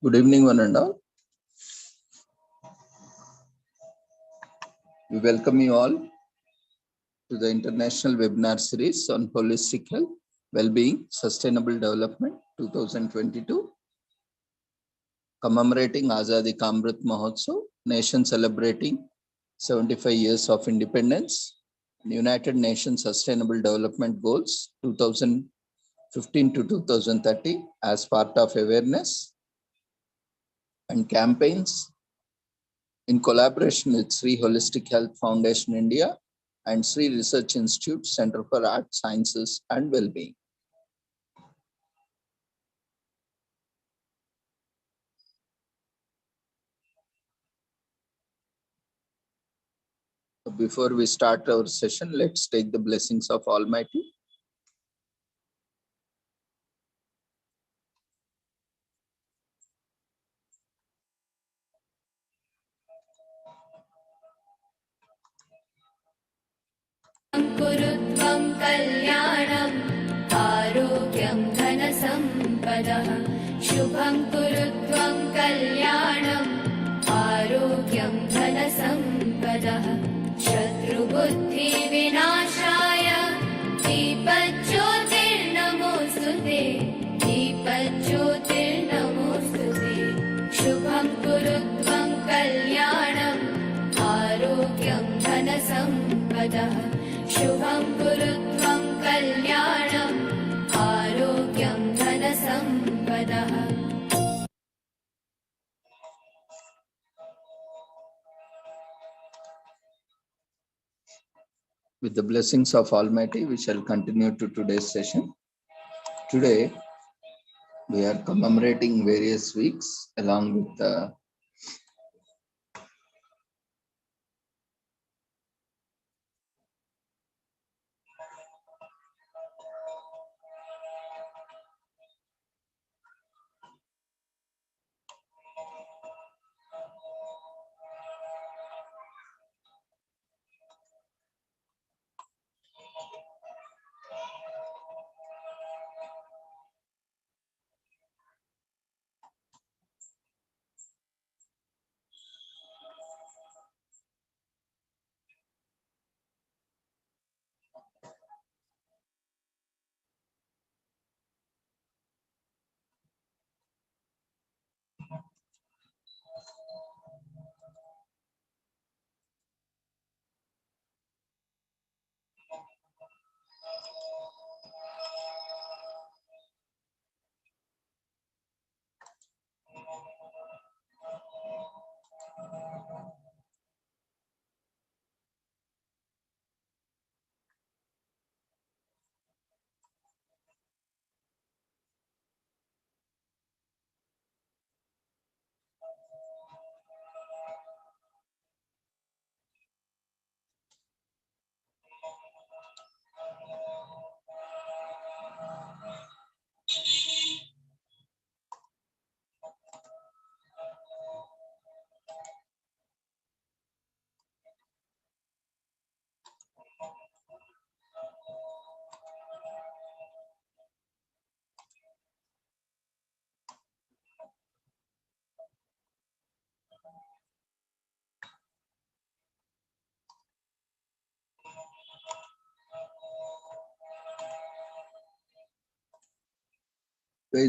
Good evening, one and all. We welcome you all to the international webinar series on holistic health, well-being, sustainable development 2022, commemorating Azadi Ka Amrit Mahotsav, nation celebrating 75 years of independence, United Nations Sustainable Development Goals 2015 to 2030 as part of awareness and campaigns in collaboration with Sri Holistic Health Foundation India and Sri Research Institute Center for Art Sciences and Wellbeing. Before we start our session, let's take the blessings of Almighty. कुरुत्वं कल्याणम् आरोग्यं धनसम्पदः शुभं कुरुत्वं कल्याणम् आरोग्यं धनसम्पदः शत्रुबुद्धिविनाशाय दीपज्योतिर्नमोऽस्तुते दीपज्योतिर्नमोऽस्तुते शुभं कुरुत्वं कल्याणम् आरोग्यं धनसम्पदः शुभं कुरुत्वं कल्याणम् आरोग्यं धनसम्पदः. With the blessings of Almighty, we shall continue to today's session. Today, we are commemorating various weeks along with the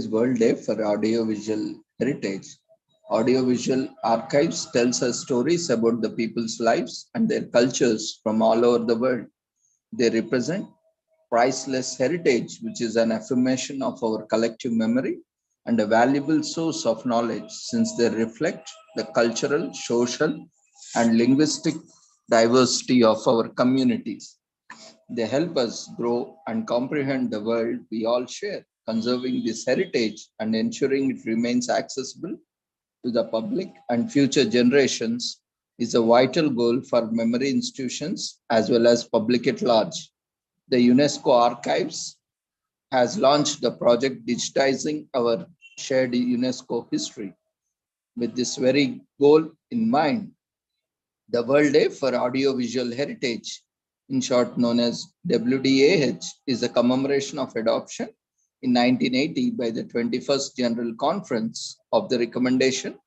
World Day for Audiovisual Heritage. Audiovisual Archives tells us stories about the people's lives and their cultures from all over the world. They represent priceless heritage, which is an affirmation of our collective memory and a valuable source of knowledge since they reflect the cultural, social, and linguistic diversity of our communities. They help us grow and comprehend the world we all share. Conserving this heritage and ensuring it remains accessible to the public and future generations is a vital goal for memory institutions as well as public at large. The UNESCO Archives has launched the project Digitizing Our Shared UNESCO History. With this very goal in mind, the World Day for Audiovisual Heritage, in short known as WDAH, is a commemoration of adoption in 1980 by the 21st General Conference of the Recommendation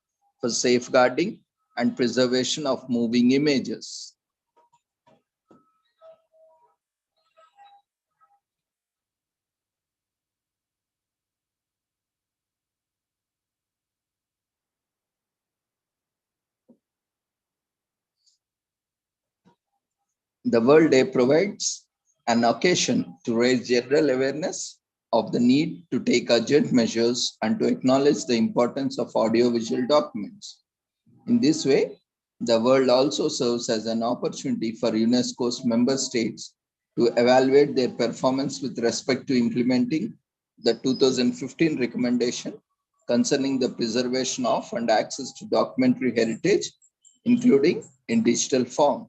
for Safeguarding and Preservation of Moving Images. The World Day provides an occasion to raise general awareness of the need to take urgent measures and to acknowledge the importance of audiovisual documents. In this way, the world also serves as an opportunity for UNESCO's member states to evaluate their performance with respect to implementing the 2015 recommendation concerning the preservation of and access to documentary heritage, including in digital form.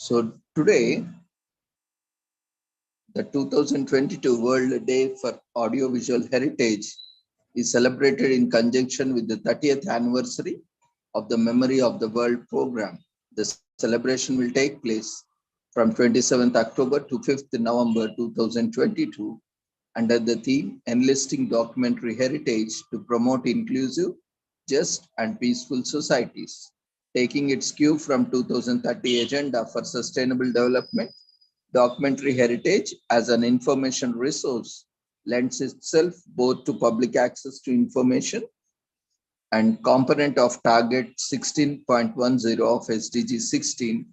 So today, the 2022 World Day for Audiovisual Heritage is celebrated in conjunction with the 30th anniversary of the Memory of the World program. The celebration will take place from 27th October to 5th November 2022 under the theme Enlisting Documentary Heritage to Promote Inclusive, Just and Peaceful Societies. Taking its cue from 2030 Agenda for Sustainable Development, documentary heritage as an information resource lends itself both to public access to information and component of target 16.10 of SDG 16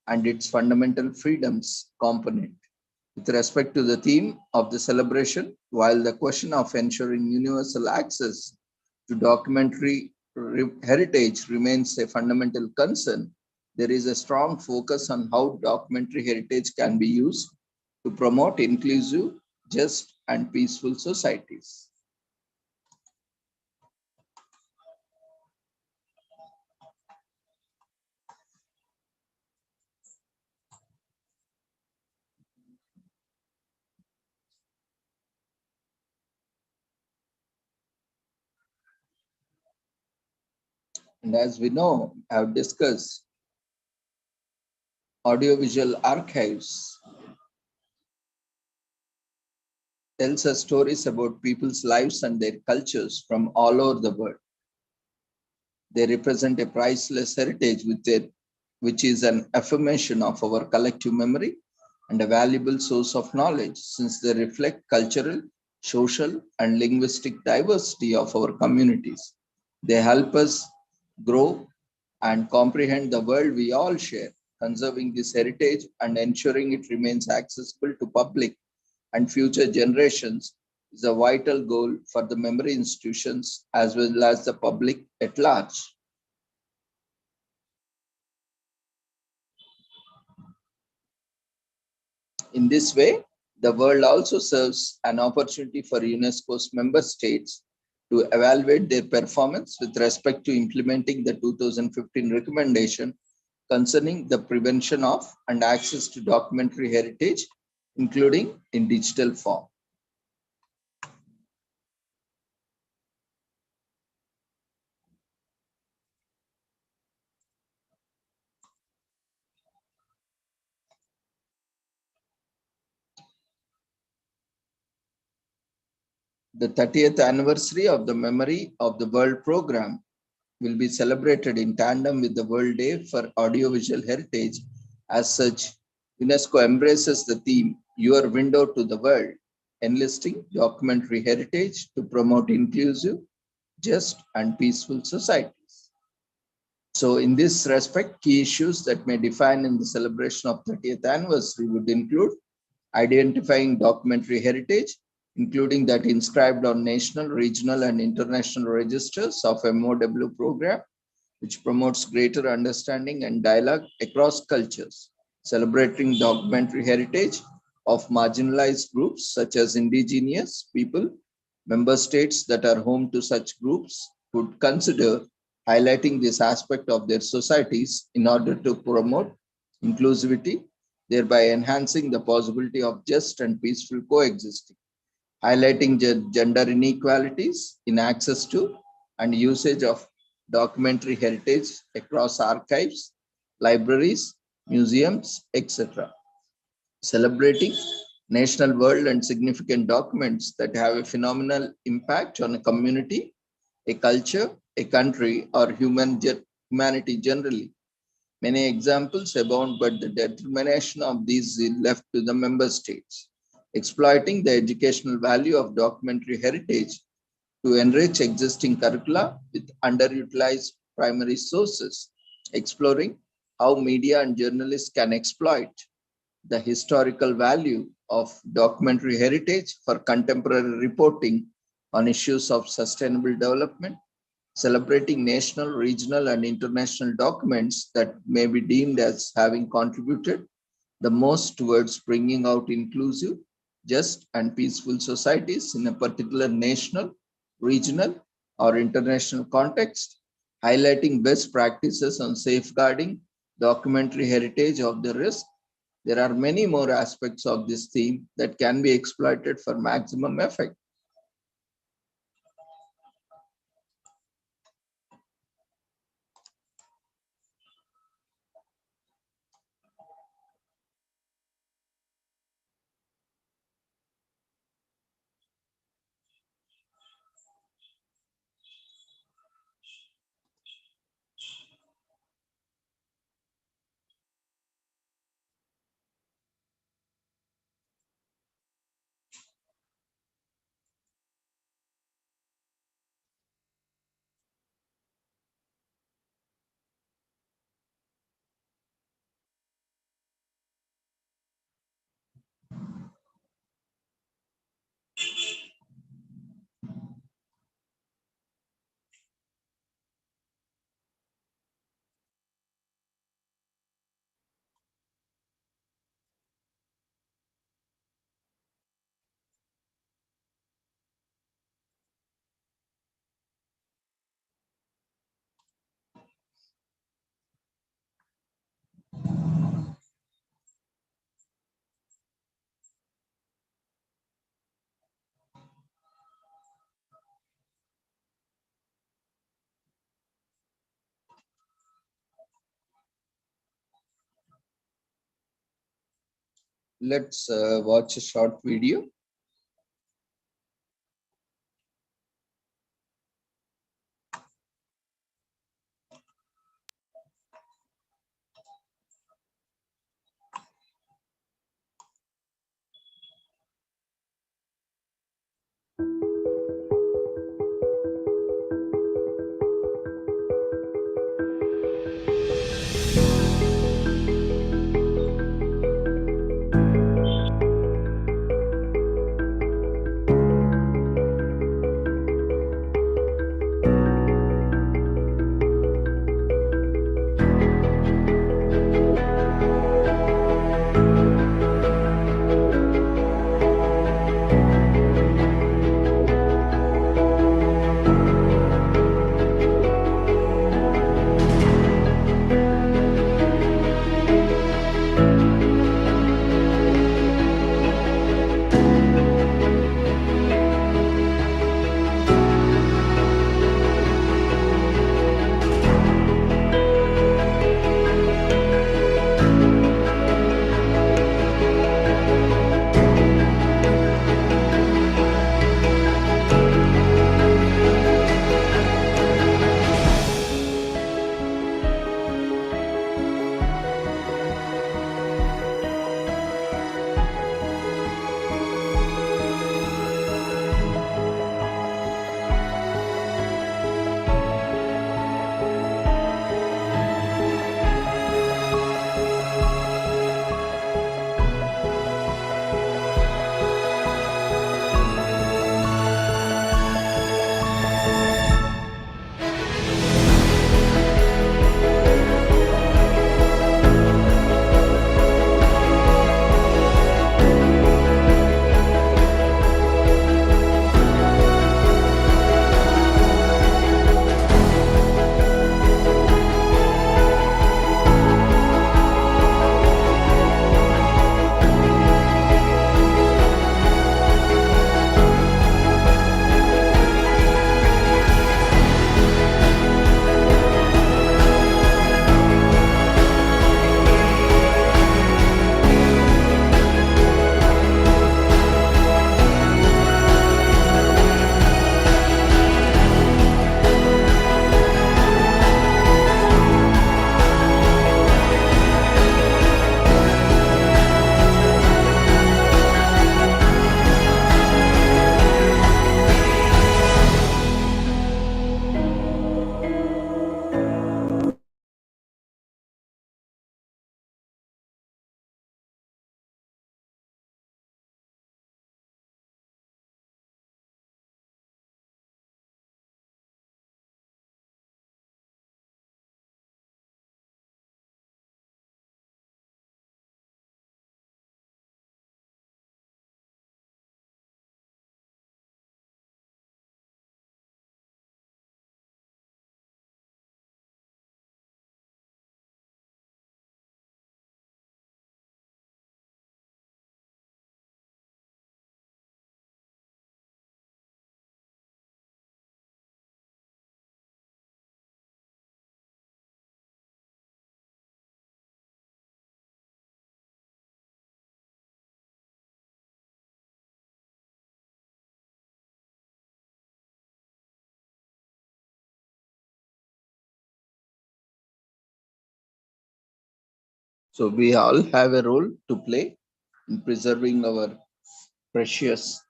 and its fundamental freedoms component. With respect to the theme of the celebration, while the question of ensuring universal access to documentary heritage remains a fundamental concern, there is a strong focus on how documentary heritage can be used to promote inclusive, just, and peaceful societies. And as we know, I have discussed audiovisual archives tells us stories about people's lives and their cultures from all over the world. They represent a priceless heritage which is an affirmation of our collective memory and a valuable source of knowledge since they reflect cultural, social, and linguistic diversity of our communities. They help us grow and comprehend the world we all share. Conserving this heritage and ensuring it remains accessible to public and future generations is a vital goal for the memory institutions as well as the public at large. In this way, the world also serves an opportunity for UNESCO's member states to evaluate their performance with respect to implementing the 2015 recommendation concerning the prevention of and access to documentary heritage, including in digital form. The 30th anniversary of the Memory of the World program will be celebrated in tandem with the World Day for Audiovisual Heritage. As such, UNESCO embraces the theme, Your Window to the World, enlisting documentary heritage to promote inclusive, just, and peaceful societies. So in this respect, key issues that may define in the celebration of 30th anniversary would include identifying documentary heritage, including that inscribed on national, regional, and international registers of MOW program, which promotes greater understanding and dialogue across cultures, celebrating documentary heritage of marginalized groups such as indigenous people, Member states that are home to such groups would consider highlighting this aspect of their societies in order to promote inclusivity, thereby enhancing the possibility of just and peaceful coexisting, highlighting gender inequalities in access to and usage of documentary heritage across archives, libraries, museums, etc. Celebrating national, world, and significant documents that have a phenomenal impact on a community, a culture, a country, or humanity generally. Many examples abound, but the determination of these is left to the member states. Exploiting the educational value of documentary heritage to enrich existing curricula with underutilized primary sources, exploring how media and journalists can exploit the historical value of documentary heritage for contemporary reporting on issues of sustainable development, celebrating national, regional, and international documents that may be deemed as having contributed the most towards bringing out inclusive, just, and peaceful societies in a particular national, regional, or international context, highlighting best practices on safeguarding documentary heritage of the risk. There are many more aspects of this theme that can be exploited for maximum effect. Let's watch a short video. So we all have a role to play in preserving our precious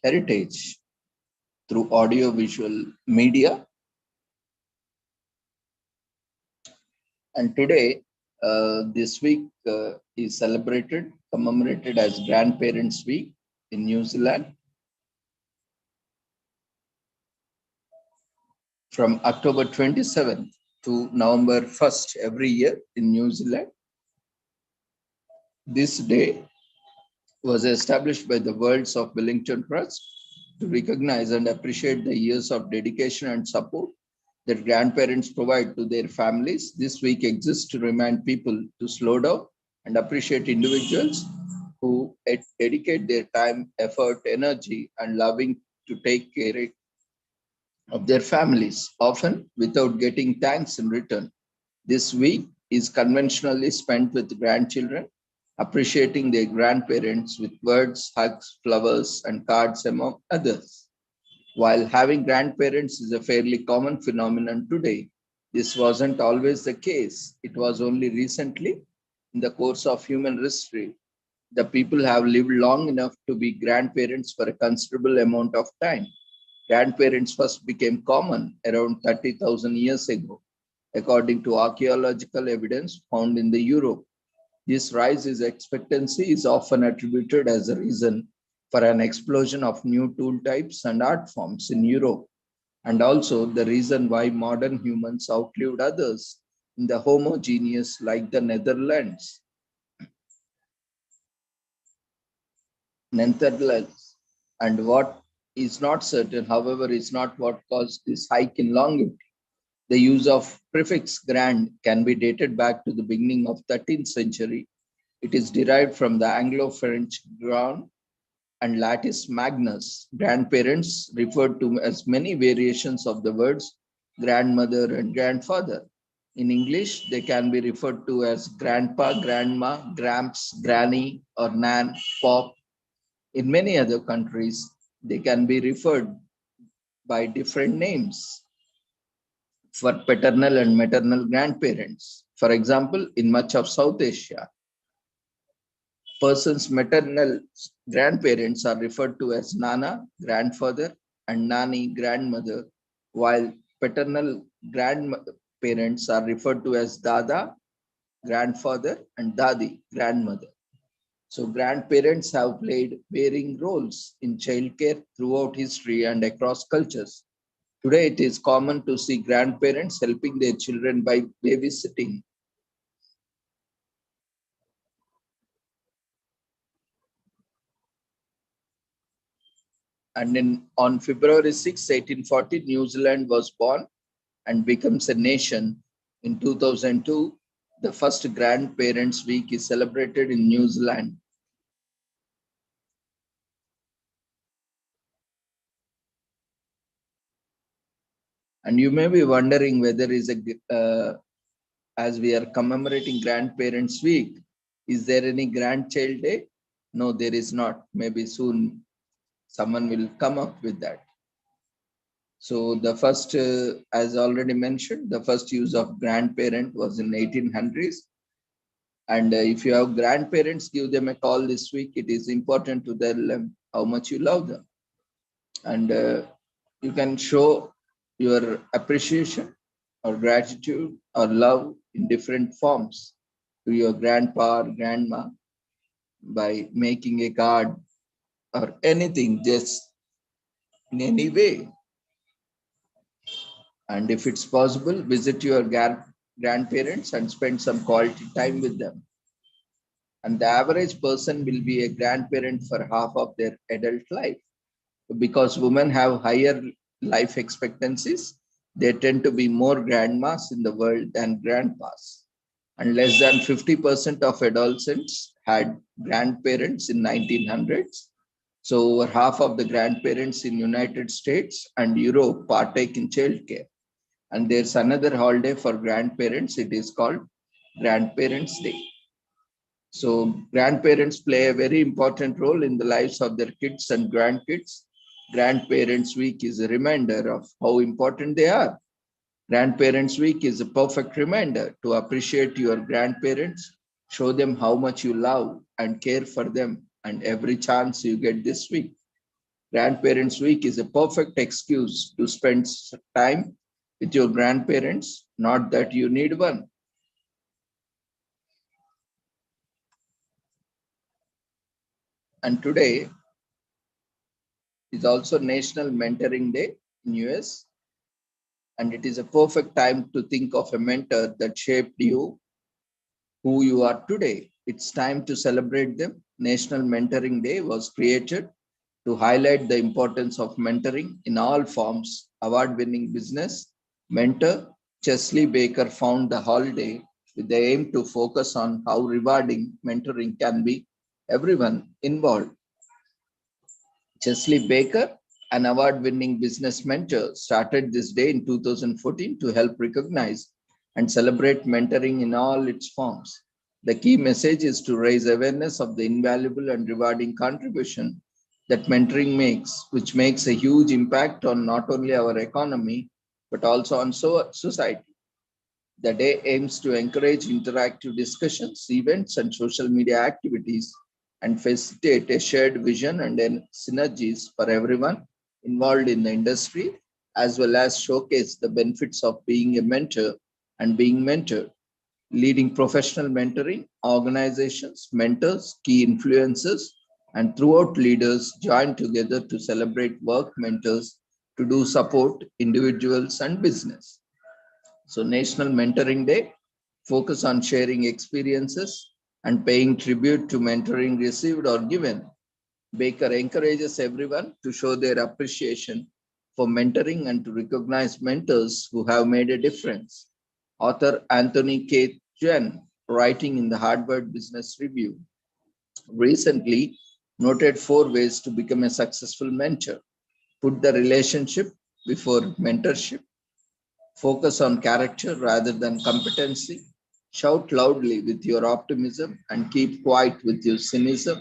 heritage through audio-visual media. And today, this week is celebrated, commemorated as Grandparents' Week in New Zealand. From October 27th to November 1st every year in New Zealand. This day was established by the Worlds of Wellington Trust to recognize and appreciate the years of dedication and support that grandparents provide to their families. This week exists to remind people to slow down and appreciate individuals who dedicate their time, effort, energy, and loving to take care of their families, often without getting thanks in return. This week is conventionally spent with grandchildren, appreciating their grandparents with words, hugs, flowers, and cards, among others. While having grandparents is a fairly common phenomenon today, this wasn't always the case. It was only recently, in the course of human history, the people have lived long enough to be grandparents for a considerable amount of time. Grandparents first became common around 30,000 years ago, according to archaeological evidence found in the Europe. This rise in expectancy is often attributed as a reason for an explosion of new tool types and art forms in Europe, and also the reason why modern humans outlived others in the homogeneous like the Netherlands. And what is not certain, however, is not what caused this hike in longevity. The use of prefix grand can be dated back to the beginning of 13th century. It is derived from the Anglo-French grand and Latin magnus. Grandparents referred to as many variations of the words grandmother and grandfather. In English, they can be referred to as grandpa, grandma, gramps, granny, or nan, pop. In many other countries, they can be referred by different names for paternal and maternal grandparents. For example, in much of South Asia, person's maternal grandparents are referred to as Nana, grandfather, and Nani, grandmother, while paternal grandparents are referred to as Dada, grandfather, and Dadi, grandmother. So grandparents have played varying roles in childcare throughout history and across cultures. Today, it is common to see grandparents helping their children by babysitting. And on February 6, 1840, New Zealand was born and becomes a nation. In 2002, the first Grandparents' Week is celebrated in New Zealand. And you may be wondering whether as we are commemorating Grandparents' Week, is there any Grandchild Day? No, there is not. Maybe soon someone will come up with that. So the first, as already mentioned, the first use of grandparent was in 1800s. And if you have grandparents, give them a call this week. It is important to tell them how much you love them. And you can show your appreciation or gratitude or love in different forms to your grandpa or grandma by making a card or anything, just in any way. And if it's possible, visit your grandparents and spend some quality time with them. And the average person will be a grandparent for half of their adult life. Because women have higher life expectancies, they tend to be more grandmas in the world than grandpas. And less than 50% of adolescents had grandparents in 1900s. So over half of the grandparents in United States and Europe partake in childcare. And there's another holiday for grandparents. It is called Grandparents' Day. So grandparents play a very important role in the lives of their kids and grandkids. Grandparents' Week is a reminder of how important they are. Grandparents' Week is a perfect reminder to appreciate your grandparents Show them how much you love and care for them and every chance you get this week. Grandparents' Week is a perfect excuse to spend time with your grandparents, not that you need one. And today is also National Mentoring Day in US, and it is a perfect time to think of a mentor that shaped you who you are today. It's time to celebrate them. National Mentoring Day was created to highlight the importance of mentoring in all forms. Award-winning business mentor Chesley Baker found the holiday with the aim to focus on how rewarding mentoring can be everyone involved. Chesley Baker, an award-winning business mentor, started this day in 2014 to help recognize and celebrate mentoring in all its forms. The key message is to raise awareness of the invaluable and rewarding contribution that mentoring makes, which makes a huge impact on not only our economy, but also on society. The day aims to encourage interactive discussions, events, and social media activities and facilitate a shared vision and synergies for everyone involved in the industry, as well as showcase the benefits of being a mentor and being mentored. Leading professional mentoring organizations, mentors, key influencers, and throughout leaders join together to celebrate work mentors to do support individuals and business. So National Mentoring Day focus on sharing experiences and paying tribute to mentoring received or given. Baker encourages everyone to show their appreciation for mentoring and to recognize mentors who have made a difference. Author Anthony K. Chen, writing in the Harvard Business Review, recently noted 4 ways to become a successful mentor. Put the relationship before mentorship. Focus on character rather than competency. Shout loudly with your optimism and keep quiet with your cynicism.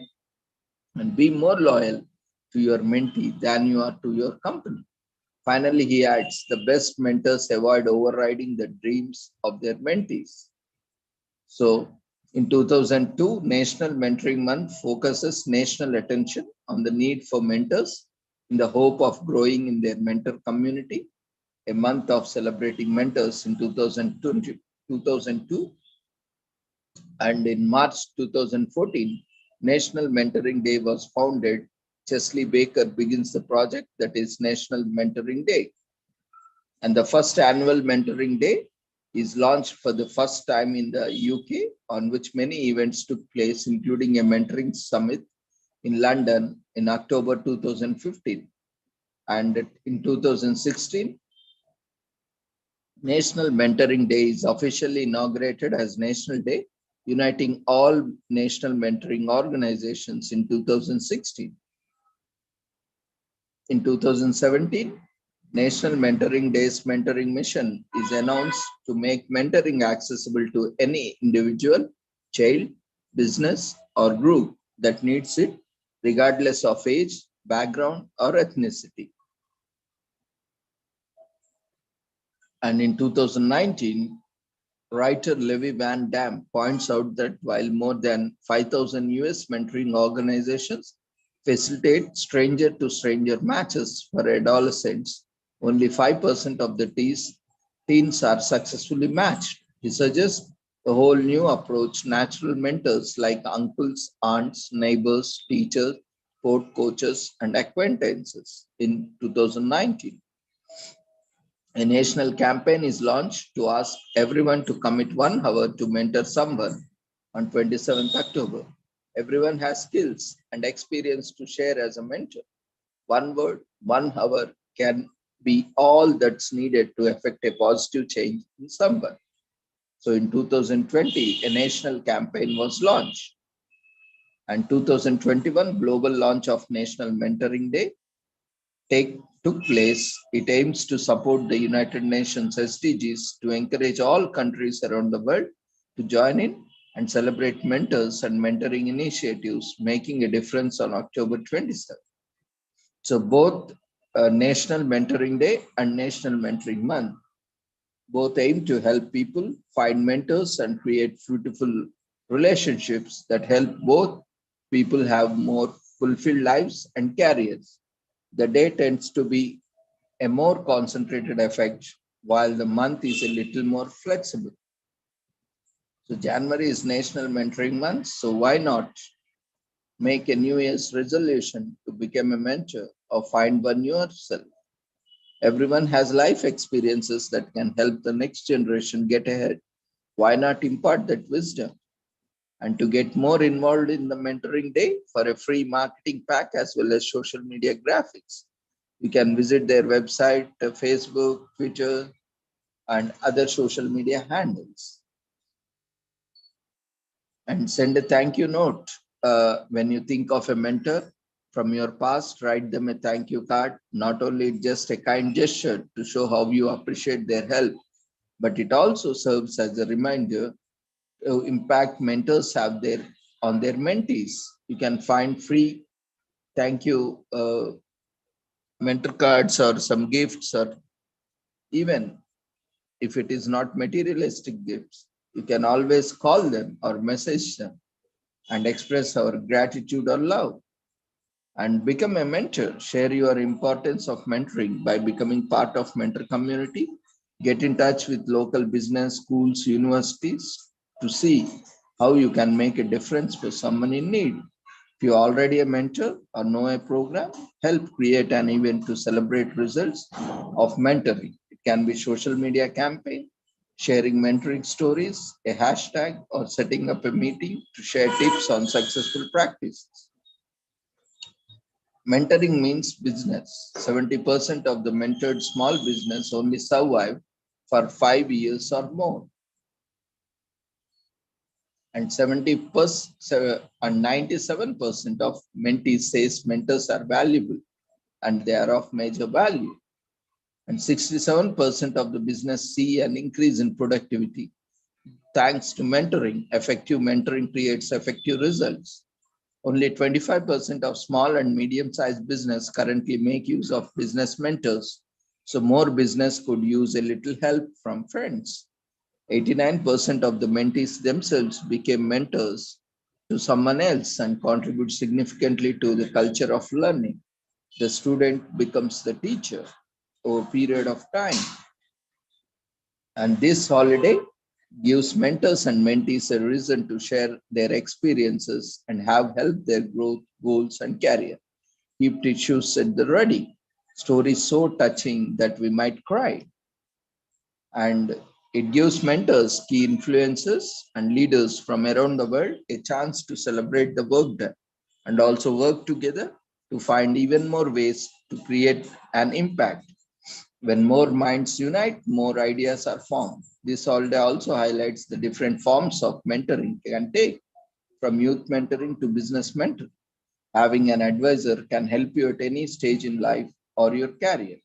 And be more loyal to your mentee than you are to your company. Finally, he adds, the best mentors avoid overriding the dreams of their mentees. So, in 2002, National Mentoring Month focuses national attention on the need for mentors in the hope of growing in their mentor community. A month of celebrating mentors in 2002, and in March 2014, National Mentoring Day was founded. Chesley Baker begins the project that is National Mentoring Day. And the first annual Mentoring Day is launched for the first time in the UK, on which many events took place, including a mentoring summit in London in October 2015. And in 2016, National Mentoring Day is officially inaugurated as National Day, uniting all national mentoring organizations in 2016. In 2017, National Mentoring Day's mentoring mission is announced to make mentoring accessible to any individual, child, business, or group that needs it, regardless of age, background, or ethnicity. And in 2019, writer Levi Van Dam points out that while more than 5,000 US mentoring organizations facilitate stranger to stranger matches for adolescents, only 5% of the teens are successfully matched. He suggests a whole new approach, natural mentors like uncles, aunts, neighbors, teachers, sport coaches, and acquaintances in 2019. A national campaign is launched to ask everyone to commit 1 hour to mentor someone on 27th October. Everyone has skills and experience to share as a mentor. One word, 1 hour can be all that's needed to effect a positive change in someone. So in 2020, a national campaign was launched. And 2021 global launch of National Mentoring Day took place. It aims to support the United Nations SDGs to encourage all countries around the world to join in and celebrate mentors and mentoring initiatives, making a difference on October 27th. So both National Mentoring Day and National Mentoring Month both aim to help people find mentors and create fruitful relationships that help both people have more fulfilled lives and careers. The day tends to be a more concentrated effect, while the month is a little more flexible. So, January is National Mentoring Month, so why not make a New Year's resolution to become a mentor or find one yourself? Everyone has life experiences that can help the next generation get ahead. Why not impart that wisdom? And to get more involved in the mentoring day for a free marketing pack as well as social media graphics, you can visit their website, Facebook, Twitter, and other social media handles and send a thank you note. When you think of a mentor from your past, write them a thank you card. Not only just a kind gesture to show how you appreciate their help, but it also serves as a reminder to impact mentors have their on their mentees. You can find free thank you mentor cards or some gifts, or even if it is not materialistic gifts, you can always call them or message them and express our gratitude or love and become a mentor. Share your importance of mentoring by becoming part of mentor community. Get in touch with local business schools, universities to see how you can make a difference for someone in need. If you're already a mentor or know a program, help create an event to celebrate results of mentoring. It can be social media campaign, sharing mentoring stories, a hashtag, or setting up a meeting to share tips on successful practices. Mentoring means business. 70% of the mentored small business only survive for 5 years or more. And 97% of mentees says mentors are valuable and they are of major value. And 67% of the business see an increase in productivity thanks to mentoring. Effective mentoring creates effective results. Only 25% of small and medium-sized business currently make use of business mentors. So more business could use a little help from friends. 89% of the mentees themselves became mentors to someone else and contribute significantly to the culture of learning. The student becomes the teacher over a period of time. And this holiday gives mentors and mentees a reason to share their experiences and have helped their growth, goals, and career. Keep tissues at the ready. Stories so touching that we might cry. And it gives mentors, key influencers, and leaders from around the world a chance to celebrate the work done and also work together to find even more ways to create an impact. When more minds unite, more ideas are formed. This holiday also highlights the different forms of mentoring can take, from youth mentoring to business mentoring. Having an advisor can help you at any stage in life or your career.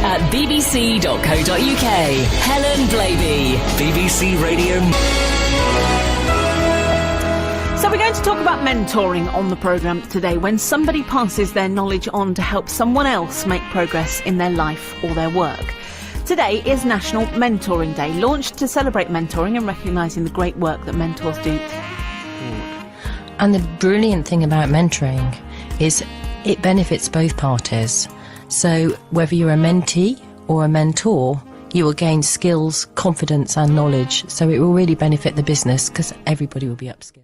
at bbc.co.uk. Helen Blady. BBC Radio. So we're going to talk about mentoring on the programme today, when somebody passes their knowledge on to help someone else make progress in their life or their work. Today is National Mentoring Day, launched to celebrate mentoring and recognising the great work that mentors do. And the brilliant thing about mentoring is it benefits both parties. So whether you're a mentee or a mentor, you will gain skills, confidence and knowledge. So it will really benefit the business because everybody will be upskilled.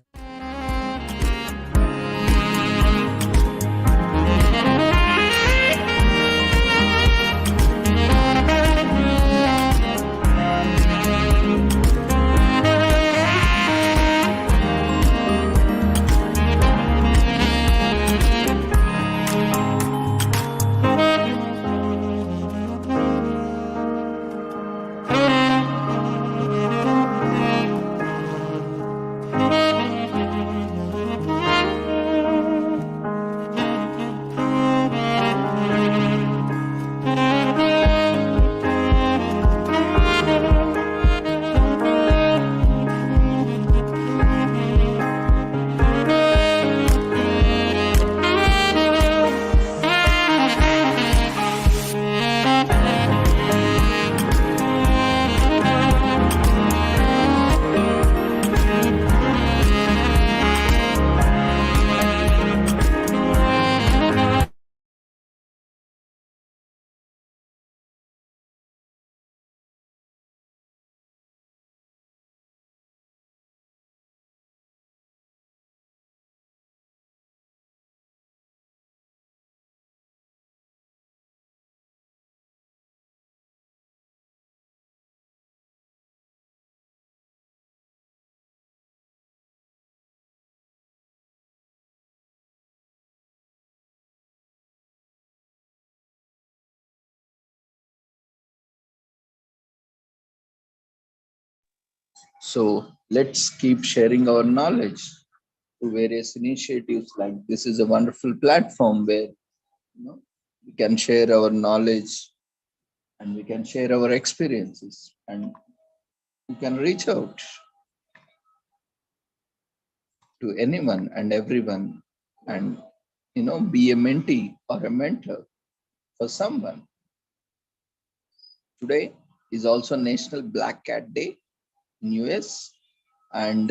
So let's keep sharing our knowledge to various initiatives. Like this is a wonderful platform where we can share our knowledge and we can share our experiences, and we can reach out to anyone and everyone, and be a mentee or a mentor for someone. Today is also National Black Cat Day in US, and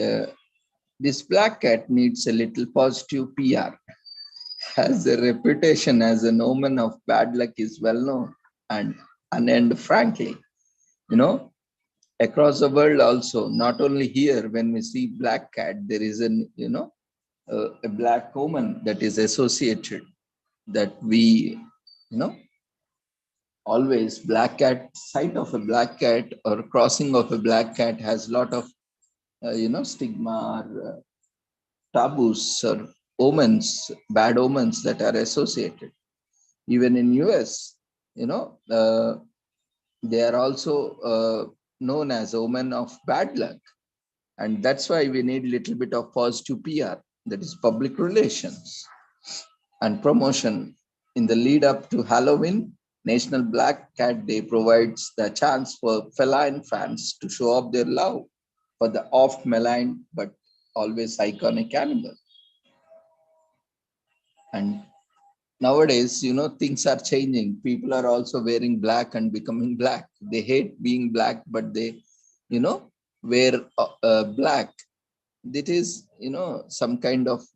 this black cat needs a little positive PR, as a reputation as an omen of bad luck is well known and frankly, across the world also, not only here. When we see black cat, there is a black omen that is associated, that we always black cat, sight of a black cat or crossing of a black cat has a lot of stigma or taboos or omens, bad omens that are associated. Even in US, they are also known as omen of bad luck. And that's why we need a little bit of positive PR, that is public relations and promotion. In the lead up to Halloween, National Black Cat Day provides the chance for feline fans to show off their love for the oft maligned but always iconic animal. And nowadays, things are changing. People are also wearing black and becoming black. They hate being black, but they, wear black. That is, some kind of,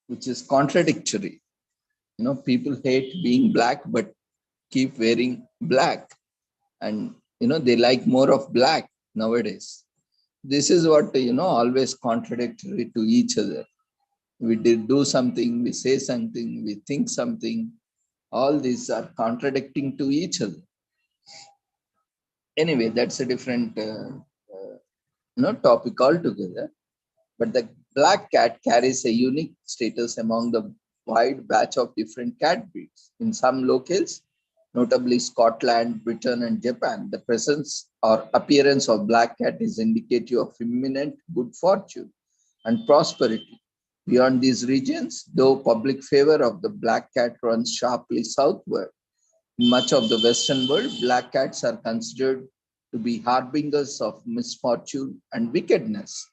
which is contradictory. People hate being black, but keep wearing black. And, they like more of black nowadays. This is what, always contradictory to each other. We did do something, we say something, we think something. All these are contradicting to each other. Anyway, that's a different topic altogether. But the black cat carries a unique status among the wide batch of different cat breeds. In some locales, notably Scotland, Britain, and Japan, the presence or appearance of black cat is indicative of imminent good fortune and prosperity. Beyond these regions, though public favor of the black cat runs sharply southward, In much of the Western world, black cats are considered to be harbingers of misfortune and wickedness.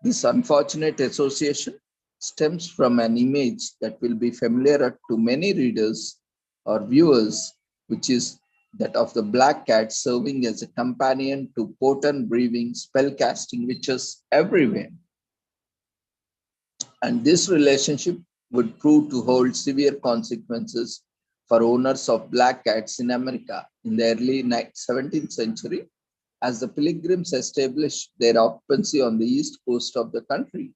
This unfortunate association stems from an image that will be familiar to many readers or viewers, which is that of the black cat serving as a companion to potent breathing, spell-casting witches everywhere. And this relationship would prove to hold severe consequences for owners of black cats in America in the early 17th century, as the pilgrims established their occupancy on the east coast of the country.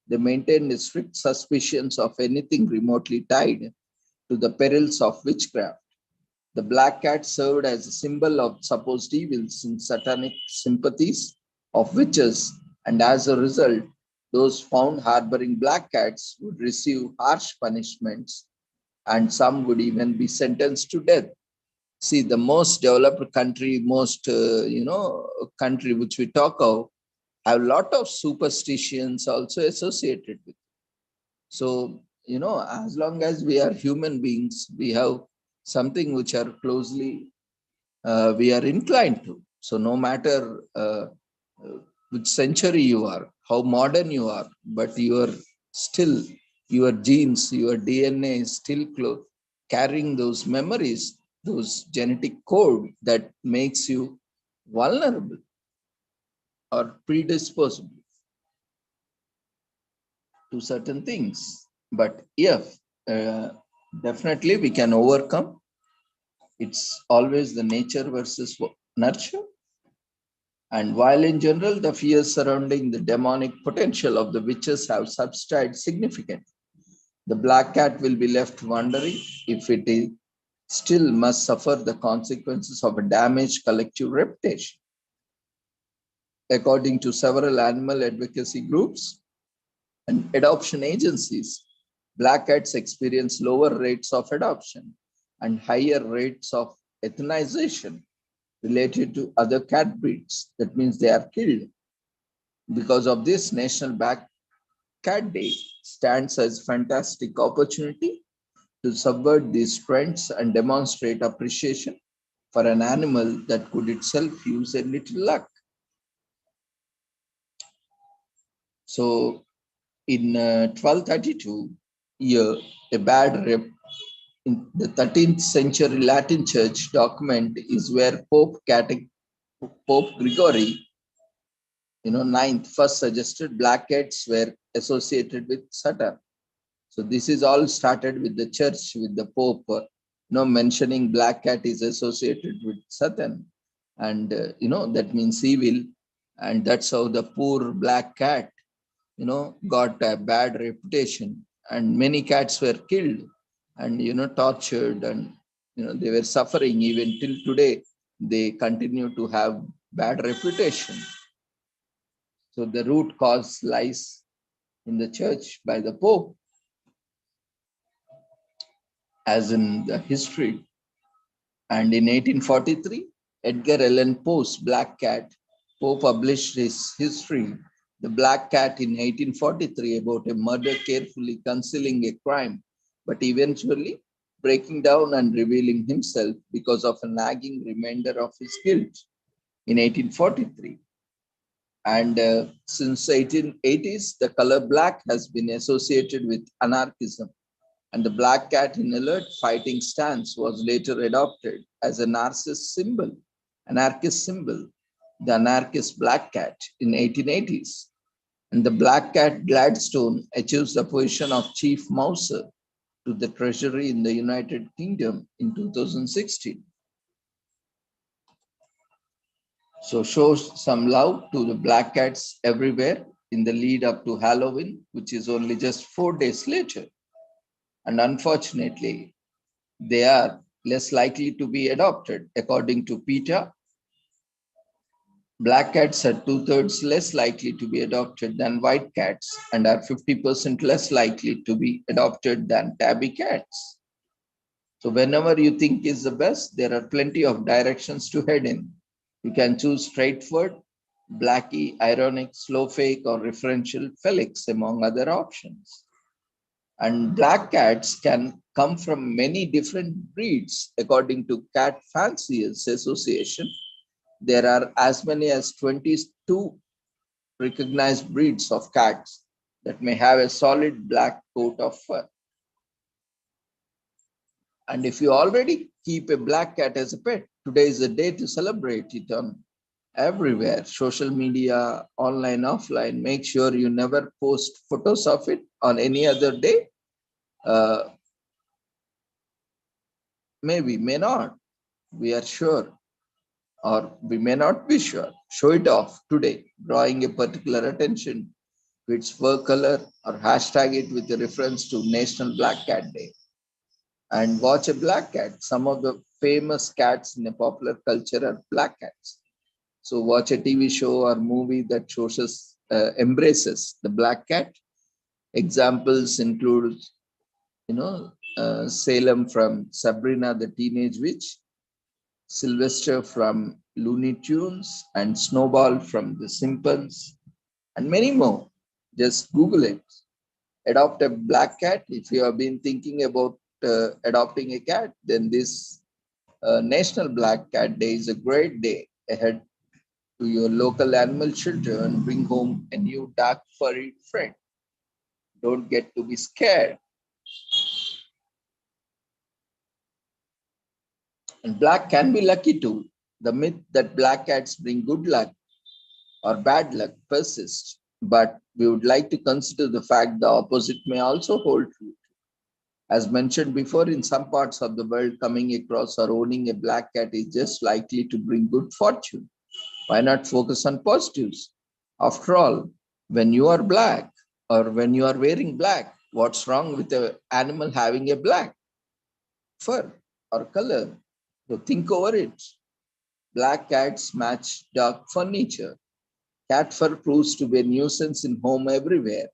They maintained strict suspicions of anything remotely tied to the perils of witchcraft. The black cat served as a symbol of supposed evils and satanic sympathies of witches, and as a result, those found harboring black cats would receive harsh punishments, and some would even be sentenced to death. See, the most developed country, country which we talk of, have a lot of superstitions also associated with. So, as long as we are human beings, we have something which are closely we are inclined to. So no matter which century you are, how modern you are, but you are still, your genes, your DNA is still carrying those memories, those genetic code that makes you vulnerable or predisposed to certain things. But if definitely we can overcome, it's always the nature versus nurture. And while in general, the fears surrounding the demonic potential of the witches have subsided significantly, the black cat will be left wondering if it is still must suffer the consequences of a damaged collective reputation. According to several animal advocacy groups and adoption agencies, black cats experience lower rates of adoption and higher rates of euthanization related to other cat breeds. That means they are killed. Because of this, National Black Cat Day stands as a fantastic opportunity to subvert these trends and demonstrate appreciation for an animal that could itself use a little luck. So in 1232 year, a bad rep in the 13th century Latin church document is where Pope Gregory, ninth, first suggested black cats were associated with Saturn. So this is all started with the church, with the Pope, mentioning black cat is associated with Saturn, and that means evil, and that's how the poor black cat, got a bad reputation, and many cats were killed and tortured, and they were suffering. Even till today they continue to have bad reputation. So the root cause lies in the church by the Pope, as in the history. And in 1843, Edgar Allan Poe's Black Cat, Poe published his history, The Black Cat, in 1843, about a murder, carefully concealing a crime, but eventually breaking down and revealing himself because of a nagging reminder of his guilt in 1843. And since 1880s, the color black has been associated with anarchism, and the black cat in alert fighting stance was later adopted as an anarchist symbol, the anarchist black cat in 1880s. And the black cat Gladstone achieves the position of chief mouser to the Treasury in the United Kingdom in 2016. So shows some love to the black cats everywhere in the lead up to Halloween, which is only just 4 days later. And unfortunately, they are less likely to be adopted. According to PETA, black cats are 2/3 less likely to be adopted than white cats and are 50% less likely to be adopted than tabby cats. So whenever you think is the best, there are plenty of directions to head in. You can choose straightforward, Blackie, ironic, slow fake, or referential Felix, among other options. And black cats can come from many different breeds. According to Cat Fanciers Association, there are as many as 22 recognized breeds of cats that may have a solid black coat of fur. And if you already keep a black cat as a pet, today is the day to celebrate it on everywhere, social media, online, offline. Make sure you never post photos of it on any other day. Maybe, may not. We are sure, or we may not be sure. Show it off today, drawing a particular attention to its fur color, or hashtag it with a reference to National Black Cat Day. And watch a black cat. Some of the famous cats in a popular culture are black cats. So watch a TV show or movie that embraces the black cat. Examples include, Salem from Sabrina the Teenage Witch, Sylvester from Looney Tunes, and Snowball from The Simpsons, and many more. Just Google it. Adopt a black cat. If you have been thinking about adopting a cat, then this National Black Cat Day is a great day ahead to your local animal shelter and bring home a new dark furry friend. Don't get to be scared. And black can be lucky too. The myth that black cats bring good luck or bad luck persists, but we would like to consider the fact the opposite may also hold true. As mentioned before, in some parts of the world, coming across or owning a black cat is just likely to bring good fortune. Why not focus on positives? After all, when you are black or when you are wearing black, what's wrong with an animal having a black fur or color? So think over it. Black cats match dark furniture. Cat fur proves to be a nuisance in home everywhere.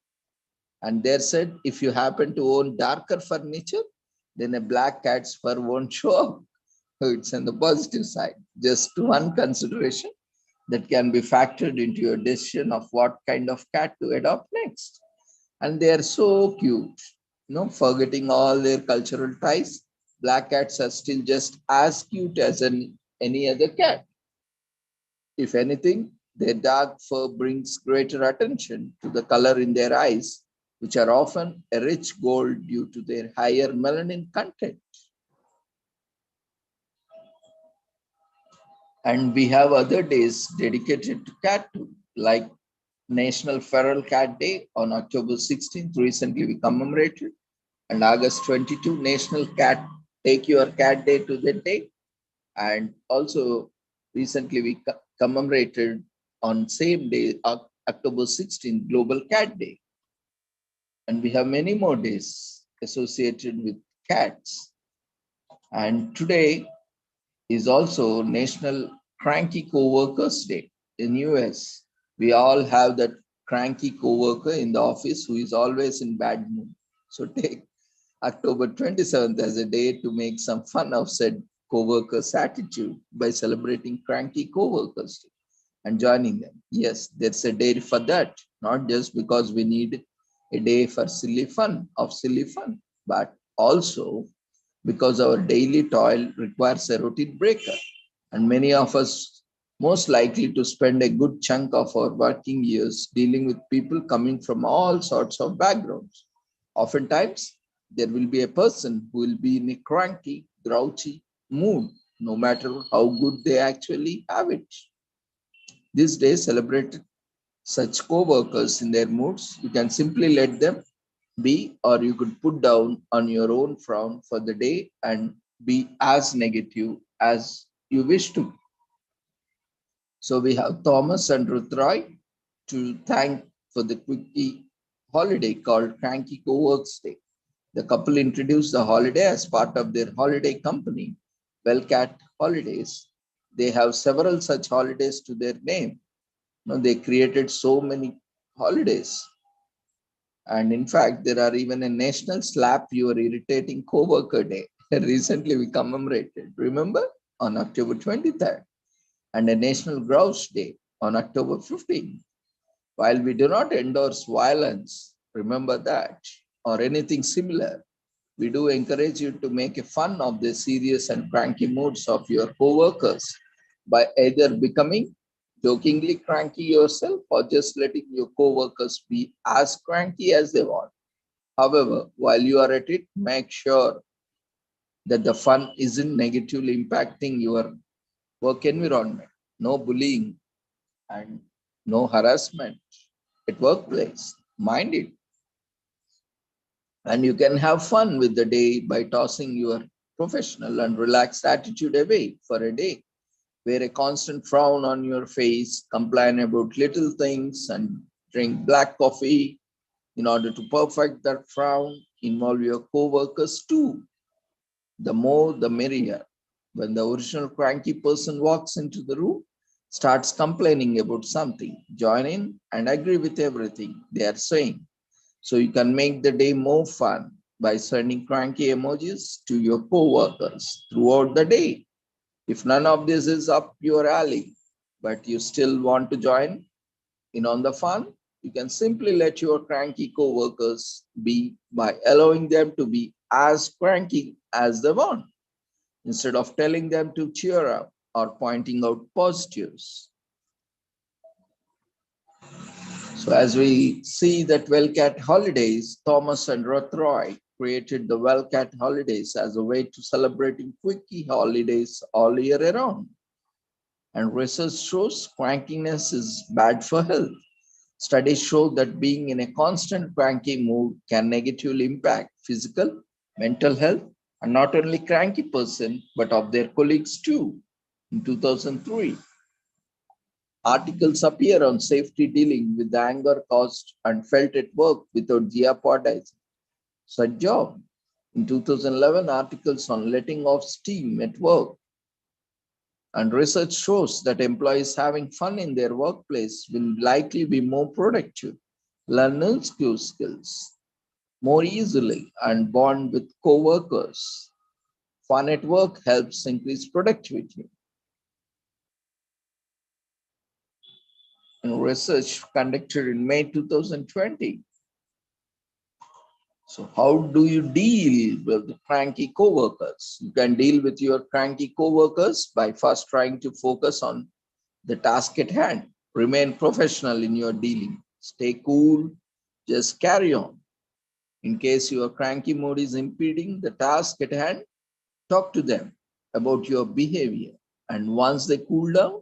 And they said, if you happen to own darker furniture, then a black cat's fur won't show up. So it's on the positive side. Just one consideration that can be factored into your decision of what kind of cat to adopt next. And they are so cute, forgetting all their cultural ties. Black cats are still just as cute as any other cat. If anything, their dark fur brings greater attention to the color in their eyes, which are often a rich gold due to their higher melanin content. And we have other days dedicated to cat too, like National Feral Cat Day on October 16th, recently we commemorated, and August 22, National Cat Take Your Cat Day to the day. And also recently we commemorated on same day, October 16th, Global Cat Day. And we have many more days associated with cats. And today is also National Cranky Coworkers Day in US. We all have that cranky coworker in the office who is always in bad mood. So take October 27th as a day to make some fun of said coworker's attitude by celebrating Cranky Coworkers Day and joining them. Yes, there's a day for that, not just because we need a day for silly fun, but also because our daily toil requires a routine breaker. And many of us most likely to spend a good chunk of our working years dealing with people coming from all sorts of backgrounds. Oftentimes, there will be a person who will be in a cranky, grouchy mood, no matter how good they actually have it. This day celebrated such co-workers in their moods. You can simply let them be, or you could put down on your own frown for the day and be as negative as you wish to. So we have Thomas and Ruth Roy to thank for the quickie holiday called Cranky Co-works Day. The couple introduced the holiday as part of their holiday company, Wellcat Holidays. They have several such holidays to their name. They created so many holidays. And in fact, there are even a National Slap Your Irritating Coworker Day. Recently, we commemorated, remember, on October 23rd, and a National Grouse Day on October 15th. While we do not endorse violence, remember that or anything similar, we do encourage you to make a fun of the serious and cranky moods of your co-workers by either becoming jokingly cranky yourself or just letting your co-workers be as cranky as they want. However, while you are at it, make sure that the fun isn't negatively impacting your work environment. No bullying and no harassment at workplace. Mind it. And you can have fun with the day by tossing your professional and relaxed attitude away for a day. Wear a constant frown on your face, complain about little things, and drink black coffee in order to perfect that frown. Involve your co-workers too. The more, the merrier. When the original cranky person walks into the room, starts complaining about something, join in and agree with everything they are saying. So you can make the day more fun by sending cranky emojis to your co-workers throughout the day. If none of this is up your alley, but you still want to join in on the fun, you can simply let your cranky co-workers be by allowing them to be as cranky as they want, instead of telling them to cheer up or pointing out positives. So as we see that Wellcat Holidays, Thomas and Rothroy created the Wellcat Holidays as a way to celebrating quickie holidays all year around. And research shows crankiness is bad for health. Studies show that being in a constant cranky mood can negatively impact physical, mental health, and not only cranky person, but of their colleagues too. In 2003, articles appear on safety dealing with the anger caused and felt at work without jeopardizing such job. In 2011, articles on letting off steam at work. And research shows that employees having fun in their workplace will likely be more productive, learn new skills more easily, and bond with co-workers. Fun at work helps increase productivity. In research conducted in May 2020. So how do you deal with the cranky coworkers? You can deal with your cranky coworkers by first trying to focus on the task at hand. Remain professional in your dealing. Stay cool, just carry on. In case your cranky mood is impeding the task at hand, talk to them about your behavior. And once they cool down,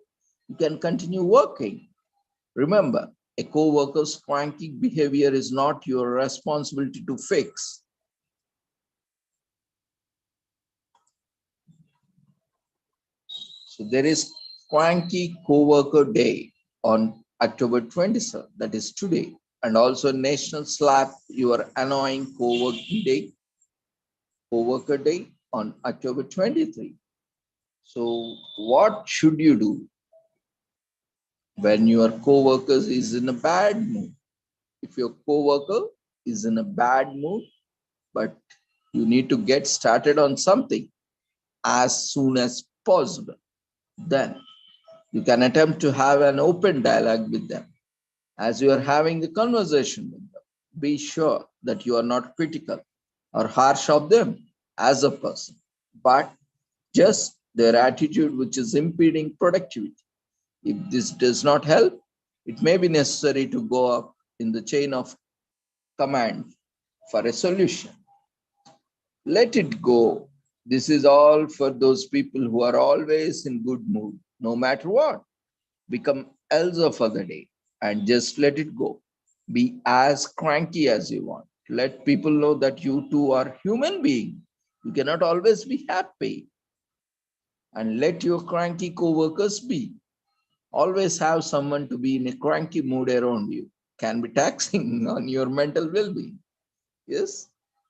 you can continue working. Remember, a co-worker's cranky behavior is not your responsibility to fix. So there is Cranky Co-worker Day on October 27th, that is today, and also National Slap Your Annoying Co-worker Day on October 23. So what should you do when your co-worker is in a bad mood? If your co-worker is in a bad mood, but you need to get started on something as soon as possible, then you can attempt to have an open dialogue with them. As you are having the conversation with them, be sure that you are not critical or harsh of them as a person, but just their attitude which is impeding productivity. If this does not help, it may be necessary to go up in the chain of command for a solution. Let it go. This is all for those people who are always in good mood, no matter what. Become Elsa for the day and just let it go. Be as cranky as you want. Let people know that you too are human being. You cannot always be happy. And let your cranky co-workers be. Always have someone to be in a cranky mood around you. Can be taxing on your mental well-being. Yes,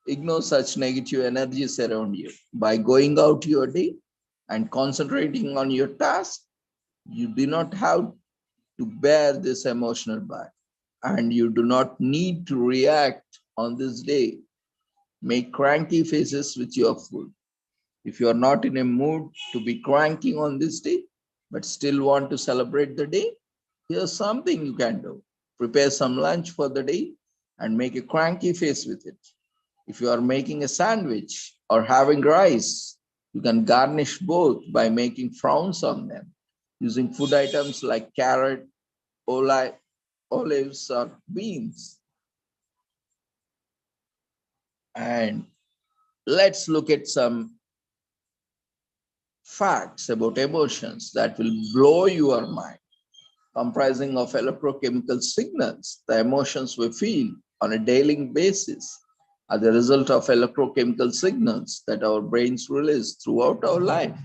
ignore such negative energies around you. By going out your day and concentrating on your task, you do not have to bear this emotional burden, and you do not need to react on this day. Make cranky faces with your food. If you are not in a mood to be cranking on this day, but still want to celebrate the day, here's something you can do. Prepare some lunch for the day and make a cranky face with it. If you are making a sandwich or having rice, you can garnish both by making frowns on them, using food items like carrot, olives, or beans. And let's look at some facts about emotions that will blow your mind. Comprising of electrochemical signals, the emotions we feel on a daily basis are the result of electrochemical signals that our brains release throughout our life.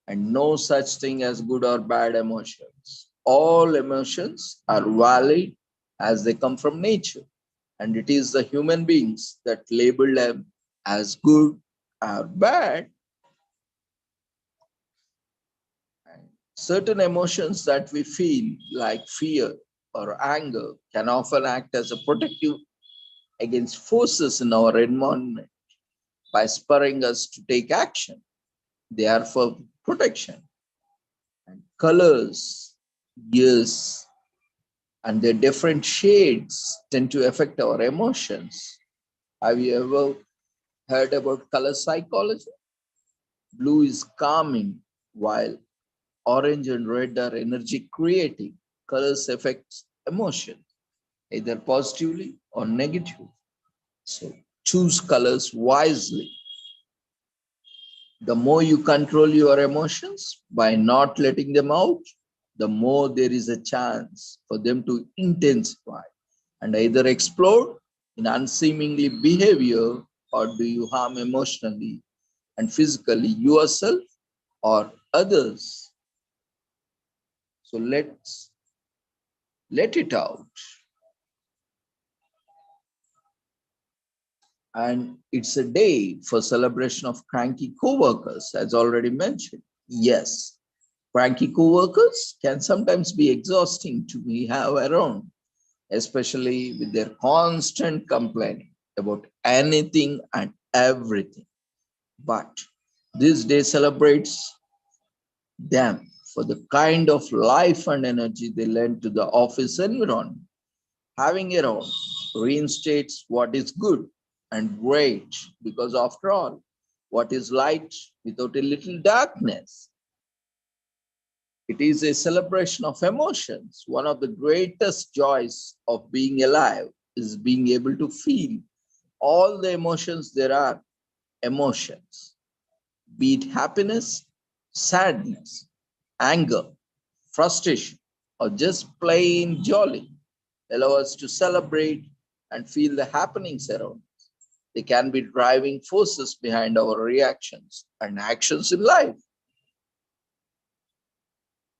And no such thing as good or bad emotions. All emotions are valid as they come from nature. And it is the human beings that label them as good or bad. Certain emotions that we feel, like fear or anger, can often act as a protective against forces in our environment by spurring us to take action. They are for protection. And colors, yes, and their different shades tend to affect our emotions. Have you ever heard about color psychology? Blue is calming, while orange and red are energy creating. Colors affect emotion, either positively or negatively. So choose colors wisely. The more you control your emotions by not letting them out, the more there is a chance for them to intensify and either explode in unseemly behavior, or do you harm emotionally and physically yourself or others. So let's let it out. And it's a day for celebration of cranky co-workers, as already mentioned. Yes, cranky co-workers can sometimes be exhausting to be have around, especially with their constant complaining about anything and everything. But this day celebrates them for the kind of life and energy they lend to the office environment. Having it all reinstates what is good and great, because after all, what is light without a little darkness? It is a celebration of emotions. One of the greatest joys of being alive is being able to feel all the emotions there are. Emotions, be it happiness, sadness, anger, frustration, or just plain jolly, allow us to celebrate and feel the happenings around us. They can be driving forces behind our reactions and actions in life.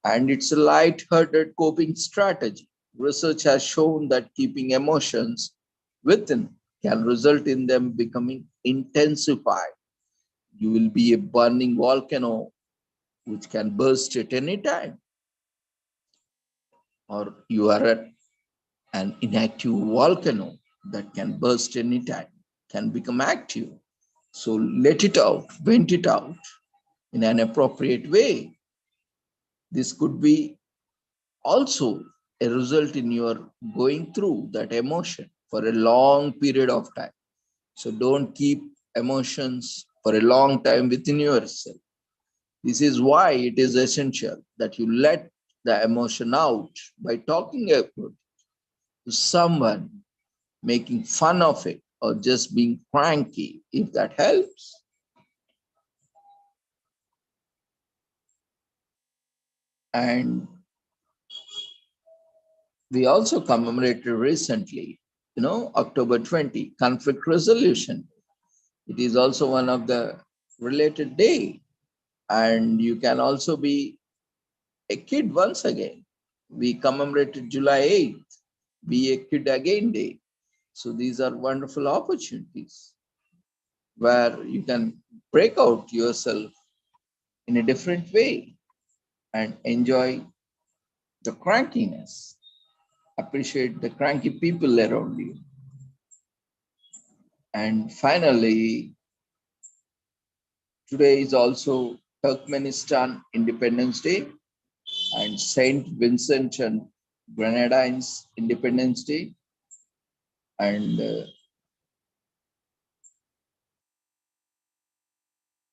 And it's a light-hearted coping strategy. Research has shown that keeping emotions within can result in them becoming intensified. You will be a burning volcano which can burst at any time, or you are an inactive volcano that can burst anytime, can become active. So let it out, vent it out in an appropriate way. This could be also a result in your going through that emotion for a long period of time. So don't keep emotions for a long time within yourself. This is why it is essential that you let the emotion out by talking about it to someone, making fun of it, or just being cranky, if that helps. And we also commemorated recently, October 20, conflict resolution. It is also one of the related day. And you can also be a kid once again. We commemorated July 8th, be a kid again day. So these are wonderful opportunities where you can break out yourself in a different way and enjoy the crankiness. Appreciate the cranky people around you. And finally, today is also Turkmenistan Independence Day and Saint Vincent and Grenadines Independence Day. And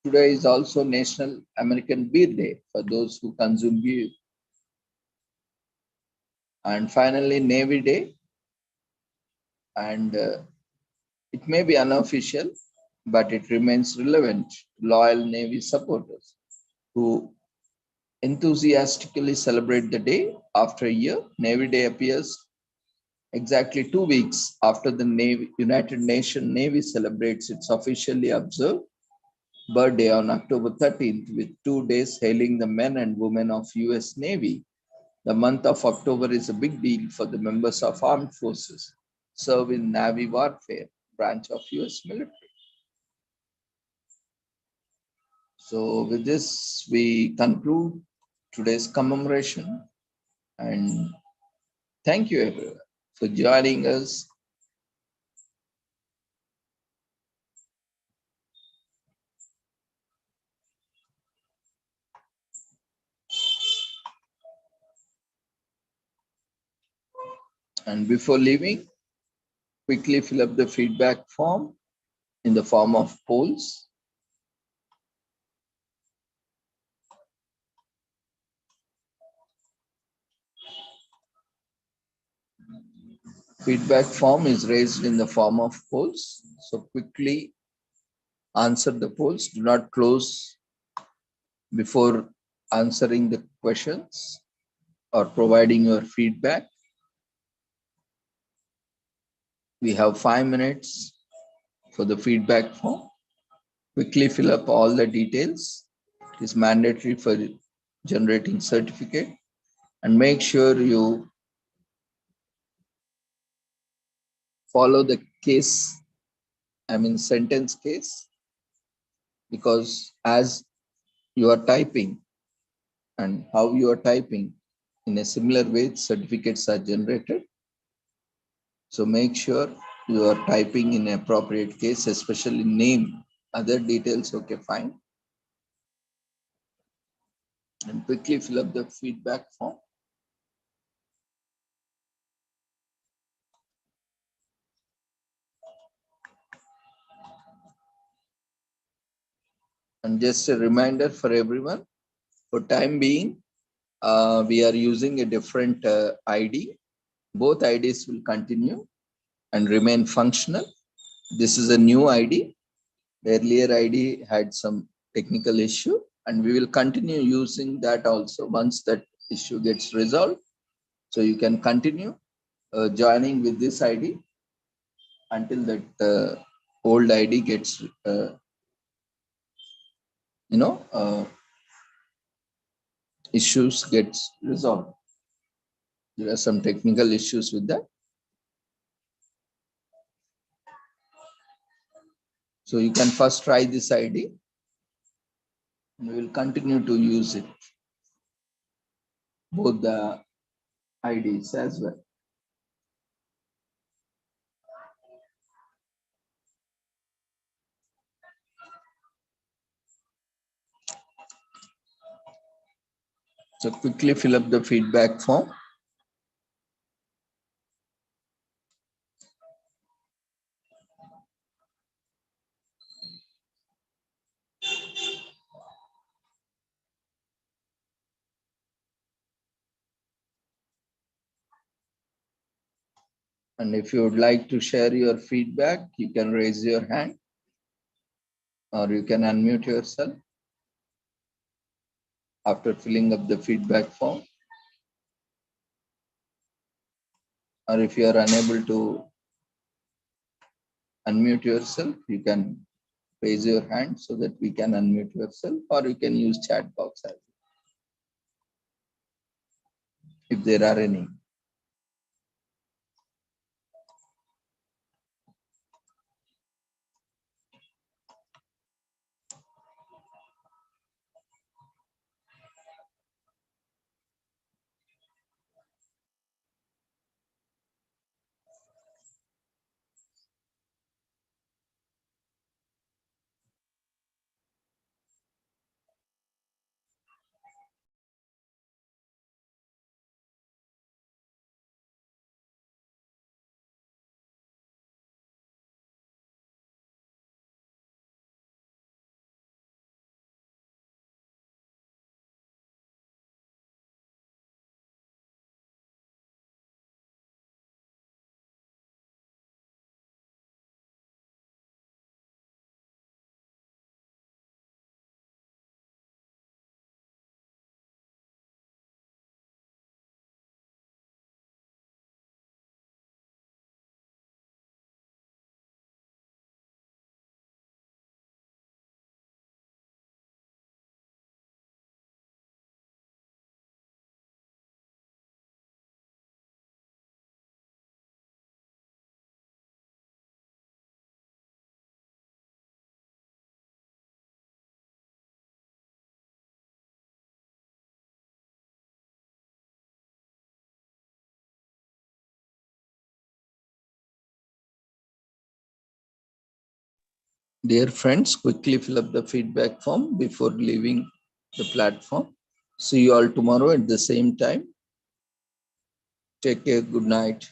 Today is also National American Beer Day for those who consume beer. And finally, Navy Day. And it may be unofficial, but it remains relevant to loyal Navy supporters who enthusiastically celebrate the day. After a year, Navy Day appears exactly 2 weeks after the United Nations Navy celebrates its officially observed birthday on October 13th, with 2 days hailing the men and women of US Navy. The month of October is a big deal for the members of armed forces serve in Navy warfare branch of US military. So with this, we conclude today's commemoration, and thank you everyone for joining us. And before leaving, quickly fill up the feedback form in the form of polls. Feedback form is raised in the form of polls. So quickly answer the polls. Do not close before answering the questions or providing your feedback. We have 5 minutes for the feedback form. Quickly fill up all the details. It is mandatory for generating certificate, and make sure you follow the sentence case, because as you are typing and how you are typing, in a similar way, certificates are generated. So make sure you are typing in appropriate case, especially name, other details, okay, fine. And quickly fill up the feedback form. And just a reminder for everyone, for time being, we are using a different ID. Both IDs will continue and remain functional. This is a new ID. The earlier ID had some technical issue, and we will continue using that also once that issue gets resolved. So you can continue joining with this ID until that old ID gets, issues gets resolved. There are some technical issues with that. So you can first try this ID, and we will continue to use it, both the IDs as well. So quickly fill up the feedback form. And if you would like to share your feedback, you can raise your hand, or you can unmute yourself after filling up the feedback form. Or if you are unable to unmute yourself, you can raise your hand so that we can unmute yourself, or you can use chat box as well, if there are any. Dear friends, quickly fill up the feedback form before leaving the platform. See you all tomorrow at the same time. Take care. Good night.